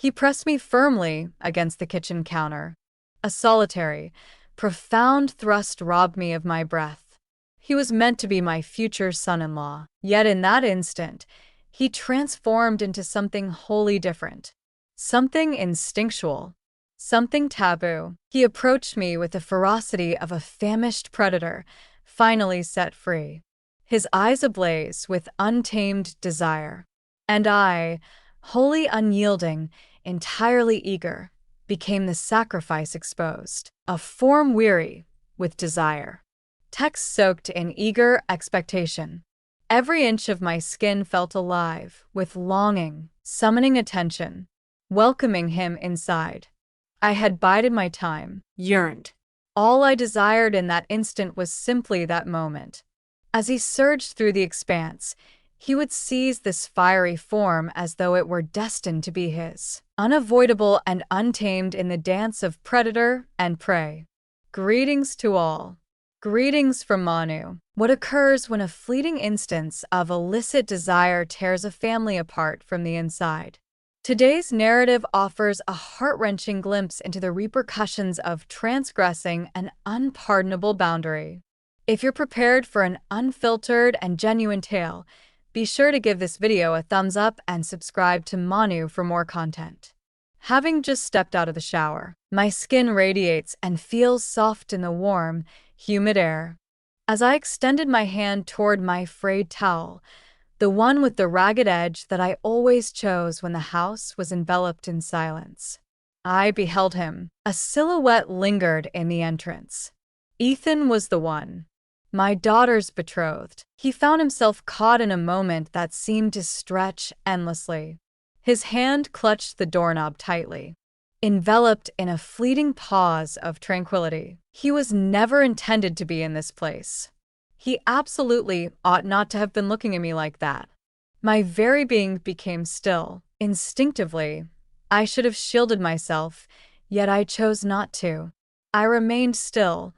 He pressed me firmly against the kitchen counter. A solitary, profound thrust robbed me of my breath. He was meant to be my future son-in-law, yet in that instant, he transformed into something wholly different. Something instinctual. Something taboo. He approached me with the ferocity of a famished predator, finally set free. His eyes ablaze with untamed desire. And I, wholly unyielding, entirely eager, became the sacrifice exposed, a form weary with desire. Text soaked in eager expectation. Every inch of my skin felt alive with longing, summoning attention, welcoming him inside. I had bided my time, yearned. All I desired in that instant was simply that moment. As he surged through the expanse, he would seize this fiery form as though it were destined to be his, unavoidable and untamed in the dance of predator and prey. Greetings to all. Greetings from Manu. What occurs when a fleeting instance of illicit desire tears a family apart from the inside? Today's narrative offers a heart-wrenching glimpse into the repercussions of transgressing an unpardonable boundary. If you're prepared for an unfiltered and genuine tale, be sure to give this video a thumbs up and subscribe to Manu for more content. Having just stepped out of the shower, my skin radiates and feels soft in the warm, humid air. As I extended my hand toward my frayed towel, the one with the ragged edge that I always chose when the house was enveloped in silence, I beheld him. A silhouette lingered in the entrance. Ethan was the one. My daughter's betrothed. He found himself caught in a moment that seemed to stretch endlessly. His hand clutched the doorknob tightly, enveloped in a fleeting pause of tranquility. He was never intended to be in this place. He absolutely ought not to have been looking at me like that. My very being became still. Instinctively, I should have shielded myself, yet I chose not to. I remained still,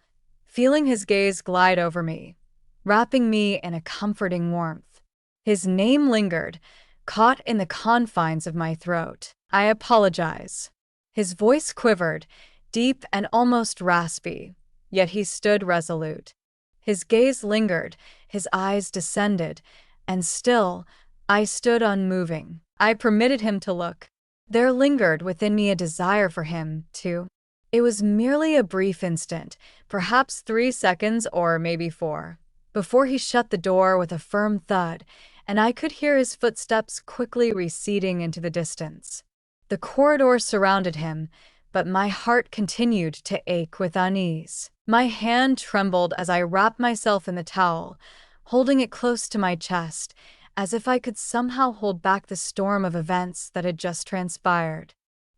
feeling his gaze glide over me, wrapping me in a comforting warmth. His name lingered, caught in the confines of my throat. I apologize. His voice quivered, deep and almost raspy, yet he stood resolute. His gaze lingered, his eyes descended, and still, I stood unmoving. I permitted him to look. There lingered within me a desire for him, too. It was merely a brief instant, perhaps 3 seconds or maybe 4, before he shut the door with a firm thud, and I could hear his footsteps quickly receding into the distance. The corridor surrounded him, but my heart continued to ache with unease. My hand trembled as I wrapped myself in the towel, holding it close to my chest, as if I could somehow hold back the storm of events that had just transpired.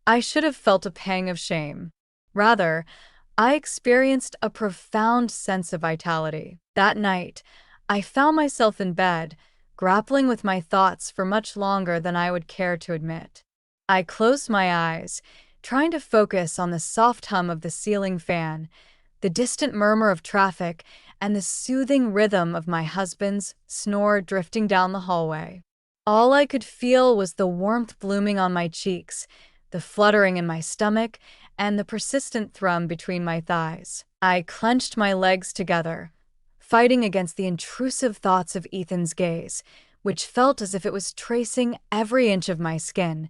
I should have felt a pang of shame. Rather, I experienced a profound sense of vitality. That night, I found myself in bed, grappling with my thoughts for much longer than I would care to admit. I closed my eyes, trying to focus on the soft hum of the ceiling fan, the distant murmur of traffic, and the soothing rhythm of my husband's snore drifting down the hallway. All I could feel was the warmth blooming on my cheeks, the fluttering in my stomach, and the persistent thrum between my thighs. I clenched my legs together, fighting against the intrusive thoughts of Ethan's gaze, which felt as if it was tracing every inch of my skin,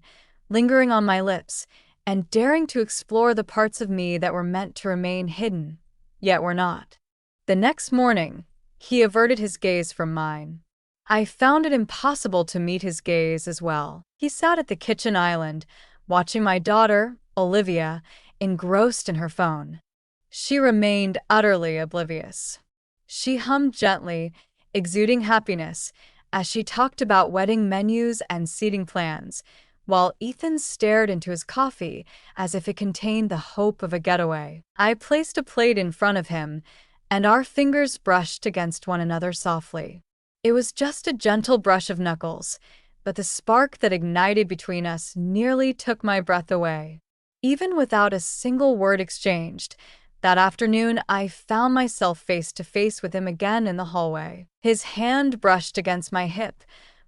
lingering on my lips, and daring to explore the parts of me that were meant to remain hidden, yet were not. The next morning, he averted his gaze from mine. I found it impossible to meet his gaze as well. He sat at the kitchen island, watching my daughter, Olivia, engrossed in her phone. She remained utterly oblivious. She hummed gently, exuding happiness, as she talked about wedding menus and seating plans, while Ethan stared into his coffee as if it contained the hope of a getaway. I placed a plate in front of him, and our fingers brushed against one another softly. It was just a gentle brush of knuckles, but the spark that ignited between us nearly took my breath away. Even without a single word exchanged, that afternoon I found myself face to face with him again in the hallway. His hand brushed against my hip,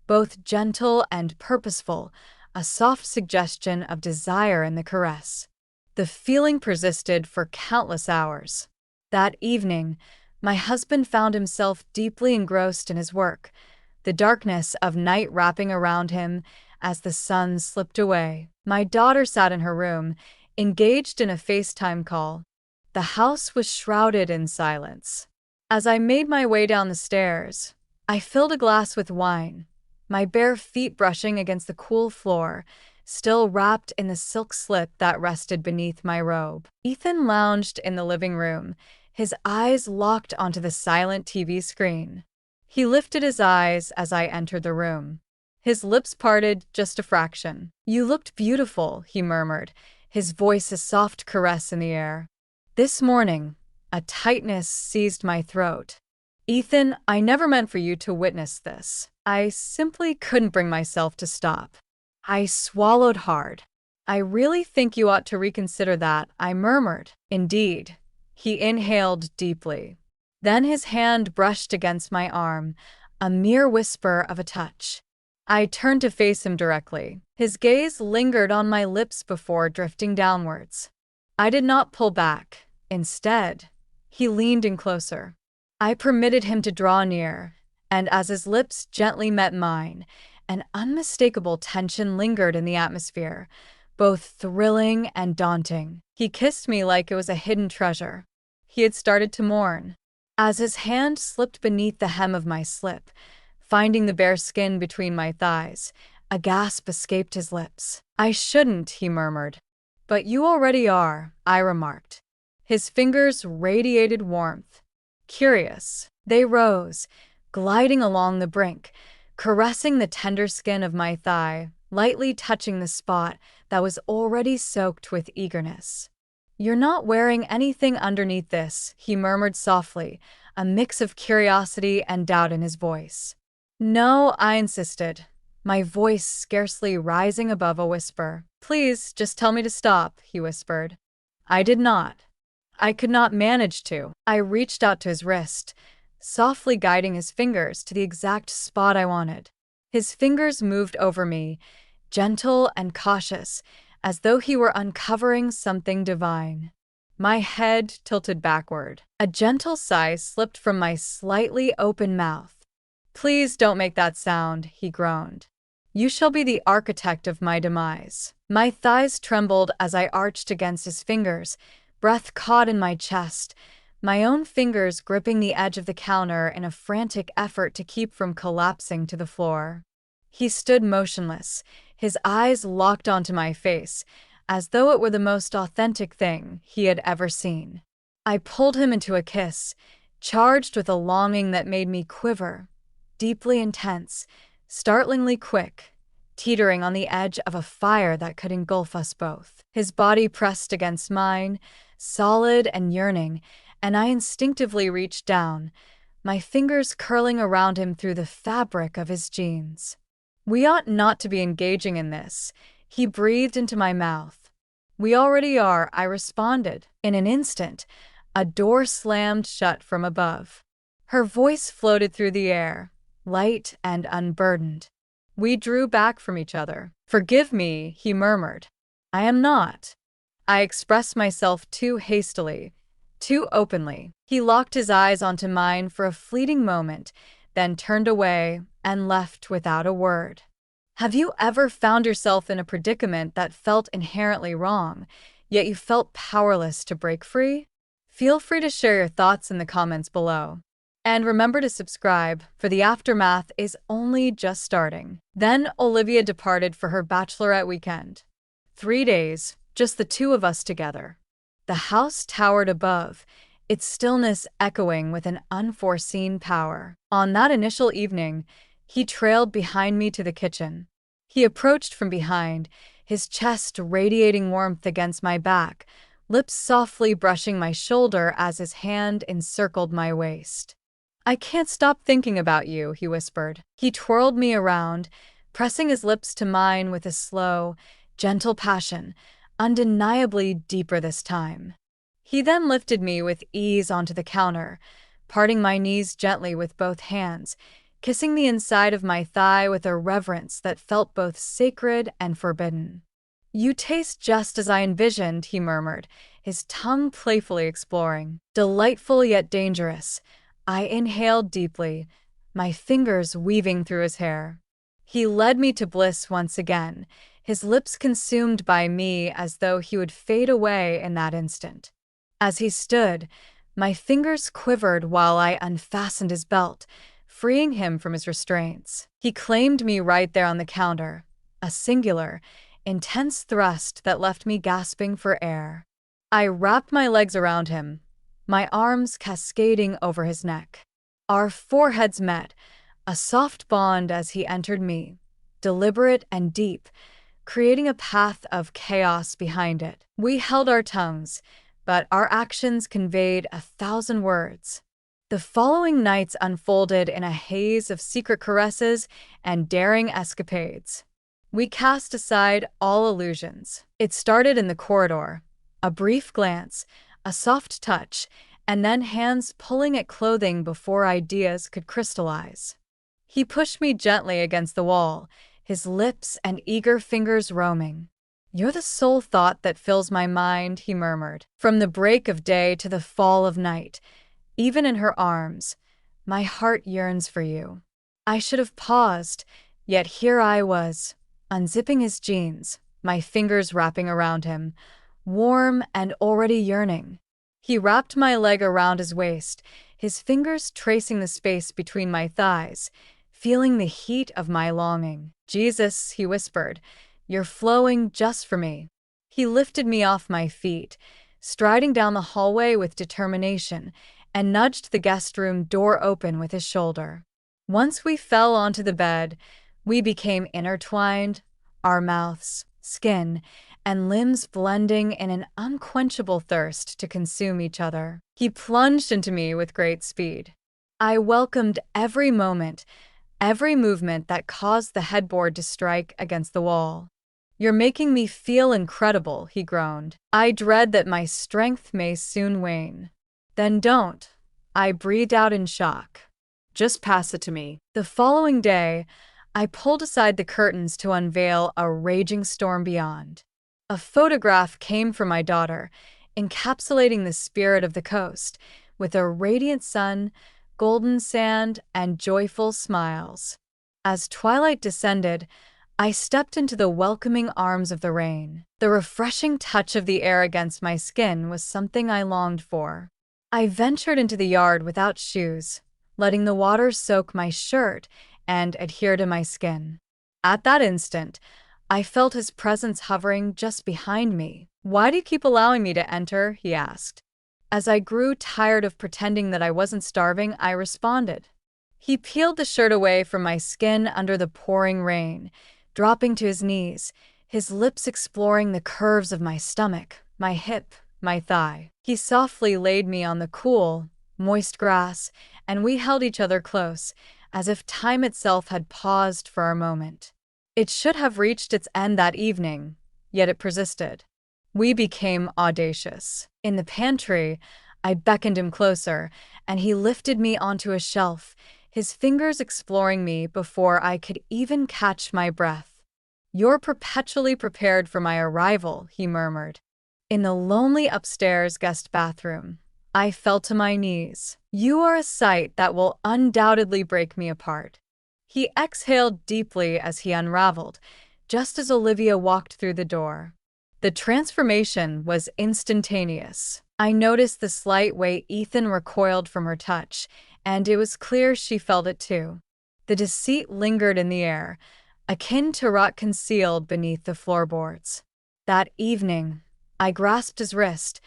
both gentle and purposeful, a soft suggestion of desire in the caress. The feeling persisted for countless hours. That evening, my husband found himself deeply engrossed in his work, the darkness of night wrapping around him as the sun slipped away. My daughter sat in her room, engaged in a FaceTime call. The house was shrouded in silence. As I made my way down the stairs, I filled a glass with wine, my bare feet brushing against the cool floor, still wrapped in the silk slip that rested beneath my robe. Ethan lounged in the living room, his eyes locked onto the silent TV screen. He lifted his eyes as I entered the room. His lips parted just a fraction. "You looked beautiful," he murmured, his voice a soft caress in the air. This morning, a tightness seized my throat. "Ethan, I never meant for you to witness this." I simply couldn't bring myself to stop. I swallowed hard. "I really think you ought to reconsider that," I murmured. "Indeed." He inhaled deeply. Then his hand brushed against my arm, a mere whisper of a touch. I turned to face him directly. His gaze lingered on my lips before drifting downwards. I did not pull back. Instead, he leaned in closer. I permitted him to draw near, and as his lips gently met mine, an unmistakable tension lingered in the atmosphere, both thrilling and daunting. He kissed me like it was a hidden treasure. He had started to mourn. As his hand slipped beneath the hem of my slip, finding the bare skin between my thighs, a gasp escaped his lips. "I shouldn't," he murmured. "But you already are," I remarked. His fingers radiated warmth. Curious, they rose, gliding along the brink, caressing the tender skin of my thigh, lightly touching the spot that was already soaked with eagerness. "You're not wearing anything underneath this," he murmured softly, a mix of curiosity and doubt in his voice. "No," I insisted, my voice scarcely rising above a whisper. "Please, just tell me to stop," he whispered. I did not. I could not manage to. I reached out to his wrist, softly guiding his fingers to the exact spot I wanted. His fingers moved over me, gentle and cautious, as though he were uncovering something divine. My head tilted backward. A gentle sigh slipped from my slightly open mouth. "Please don't make that sound," he groaned. "You shall be the architect of my demise." My thighs trembled as I arched against his fingers, breath caught in my chest, my own fingers gripping the edge of the counter in a frantic effort to keep from collapsing to the floor. He stood motionless, his eyes locked onto my face, as though it were the most authentic thing he had ever seen. I pulled him into a kiss, charged with a longing that made me quiver, deeply intense, startlingly quick, teetering on the edge of a fire that could engulf us both. His body pressed against mine, solid and yearning, and I instinctively reached down, my fingers curling around him through the fabric of his jeans. "We ought not to be engaging in this," he breathed into my mouth. "We already are," I responded. In an instant, a door slammed shut from above. Her voice floated through the air, light and unburdened. We drew back from each other. "Forgive me," he murmured. "I am not." I expressed myself too hastily, too openly. He locked his eyes onto mine for a fleeting moment, then turned away and left without a word. Have you ever found yourself in a predicament that felt inherently wrong, yet you felt powerless to break free? Feel free to share your thoughts in the comments below. And remember to subscribe, for the aftermath is only just starting. Then Olivia departed for her bachelorette weekend. 3 days, just the two of us together. The house towered above, its stillness echoing with an unforeseen power. On that initial evening, he trailed behind me to the kitchen. He approached from behind, his chest radiating warmth against my back, lips softly brushing my shoulder as his hand encircled my waist. "I can't stop thinking about you," he whispered. He twirled me around, pressing his lips to mine with a slow, gentle passion, undeniably deeper this time. He then lifted me with ease onto the counter, parting my knees gently with both hands, kissing the inside of my thigh with a reverence that felt both sacred and forbidden. "You taste just as I envisioned," he murmured, his tongue playfully exploring. Delightful yet dangerous. I inhaled deeply, my fingers weaving through his hair. He led me to bliss once again, his lips consumed by me as though he would fade away in that instant. As he stood, my fingers quivered while I unfastened his belt, freeing him from his restraints. He claimed me right there on the counter, a singular, intense thrust that left me gasping for air. I wrapped my legs around him, my arms cascading over his neck. Our foreheads met, a soft bond as he entered me, deliberate and deep, creating a path of chaos behind it. We held our tongues, but our actions conveyed 1,000 words. The following nights unfolded in a haze of secret caresses and daring escapades. We cast aside all illusions. It started in the corridor, a brief glance, a soft touch, and then hands pulling at clothing before ideas could crystallize. He pushed me gently against the wall, his lips and eager fingers roaming. "You're the sole thought that fills my mind," he murmured. From the break of day to the fall of night, even in her arms, my heart yearns for you. I should have paused, yet here I was, unzipping his jeans, my fingers wrapping around him, warm and already yearning. He wrapped my leg around his waist, his fingers tracing the space between my thighs, feeling the heat of my longing. "Jesus," he whispered, "you're flowing just for me." He lifted me off my feet, striding down the hallway with determination, and nudged the guest room door open with his shoulder. Once we fell onto the bed, we became intertwined, our mouths, skin, and limbs blending in an unquenchable thirst to consume each other. He plunged into me with great speed. I welcomed every moment, every movement that caused the headboard to strike against the wall. "You're making me feel incredible," he groaned. "I dread that my strength may soon wane." "Then don't," I breathed out in shock. "Just pass it to me." The following day, I pulled aside the curtains to unveil a raging storm beyond. A photograph came from my daughter, encapsulating the spirit of the coast, with a radiant sun, golden sand, and joyful smiles. As twilight descended, I stepped into the welcoming arms of the rain. The refreshing touch of the air against my skin was something I longed for. I ventured into the yard without shoes, letting the water soak my shirt and adhere to my skin. At that instant, I felt his presence hovering just behind me. "Why do you keep allowing me to enter?" he asked. As I grew tired of pretending that I wasn't starving, I responded. He peeled the shirt away from my skin under the pouring rain, dropping to his knees, his lips exploring the curves of my stomach, my hip, my thigh. He softly laid me on the cool, moist grass, and we held each other close, as if time itself had paused for a moment. It should have reached its end that evening, yet it persisted. We became audacious. In the pantry, I beckoned him closer, and he lifted me onto a shelf, his fingers exploring me before I could even catch my breath. "You're perpetually prepared for my arrival," he murmured. In the lonely upstairs guest bathroom, I fell to my knees. "You are a sight that will undoubtedly break me apart." He exhaled deeply as he unraveled, just as Olivia walked through the door. The transformation was instantaneous. I noticed the slight way Ethan recoiled from her touch, and it was clear she felt it too. The deceit lingered in the air, akin to rot concealed beneath the floorboards. That evening, I grasped his wrist,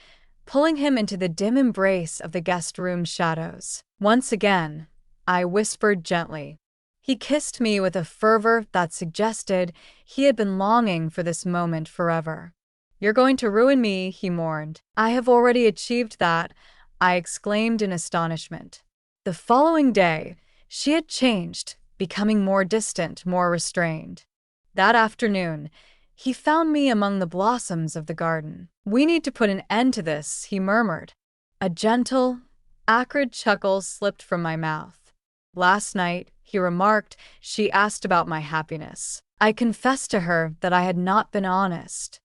pulling him into the dim embrace of the guest room shadows. Once again, I whispered gently. He kissed me with a fervor that suggested he had been longing for this moment forever. "You're going to ruin me," he mourned. "I have already achieved that," I exclaimed in astonishment. The following day, she had changed, becoming more distant, more restrained. That afternoon, he found me among the blossoms of the garden. "We need to put an end to this," he murmured. A gentle, acrid chuckle slipped from my mouth. Last night, he remarked, she asked about my happiness. I confessed to her that I had not been honest.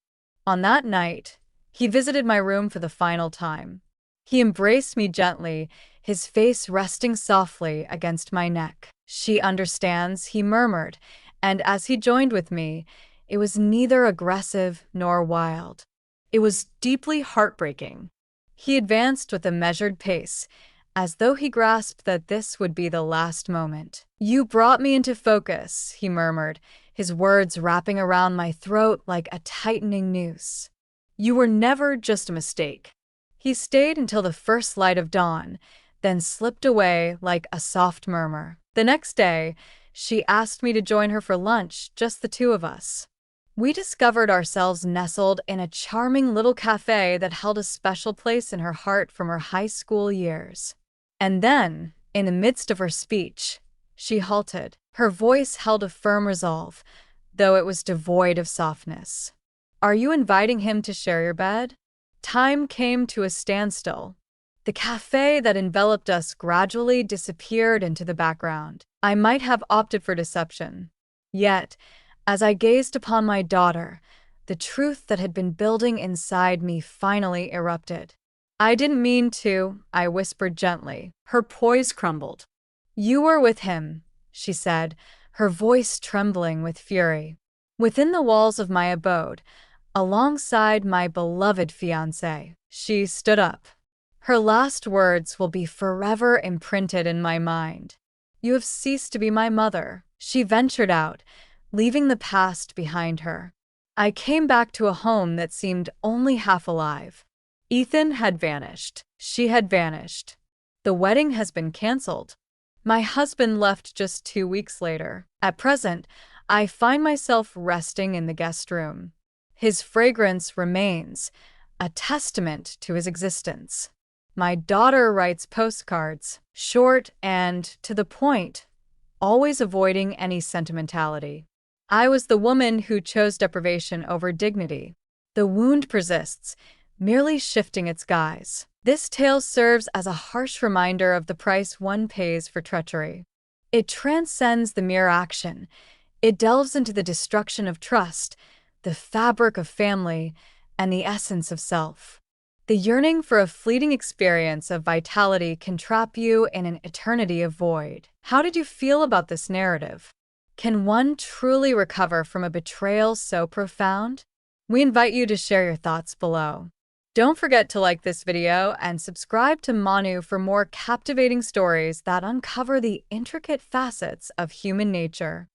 On that night, he visited my room for the final time. He embraced me gently, his face resting softly against my neck. She understands, he murmured, and as he joined with me, it was neither aggressive nor wild. It was deeply heartbreaking. He advanced with a measured pace, as though he grasped that this would be the last moment. You brought me into focus, he murmured, his words wrapping around my throat like a tightening noose. You were never just a mistake. He stayed until the first light of dawn, then slipped away like a soft murmur. The next day, she asked me to join her for lunch, just the two of us. We discovered ourselves nestled in a charming little cafe that held a special place in her heart from her high school years. And then, in the midst of her speech, she halted. Her voice held a firm resolve, though it was devoid of softness. Are you inviting him to share your bed? Time came to a standstill. The cafe that enveloped us gradually disappeared into the background. I might have opted for deception. Yet, as I gazed upon my daughter, the truth that had been building inside me finally erupted. I didn't mean to, I whispered gently. Her poise crumbled. You were with him, she said, her voice trembling with fury. Within the walls of my abode, alongside my beloved fiancé. She stood up. Her last words will be forever imprinted in my mind. You have ceased to be my mother. She ventured out, leaving the past behind her. I came back to a home that seemed only half alive. Ethan had vanished. She had vanished. The wedding has been canceled. My husband left just 2 weeks later. At present, I find myself resting in the guest room. His fragrance remains, a testament to his existence. My daughter writes postcards, short and to the point, always avoiding any sentimentality. I was the woman who chose deprivation over dignity. The wound persists, merely shifting its guise. This tale serves as a harsh reminder of the price one pays for treachery. It transcends the mere action. It delves into the destruction of trust, the fabric of family, and the essence of self. The yearning for a fleeting experience of vitality can trap you in an eternity of void. How did you feel about this narrative? Can one truly recover from a betrayal so profound? We invite you to share your thoughts below. Don't forget to like this video and subscribe to Manu for more captivating stories that uncover the intricate facets of human nature.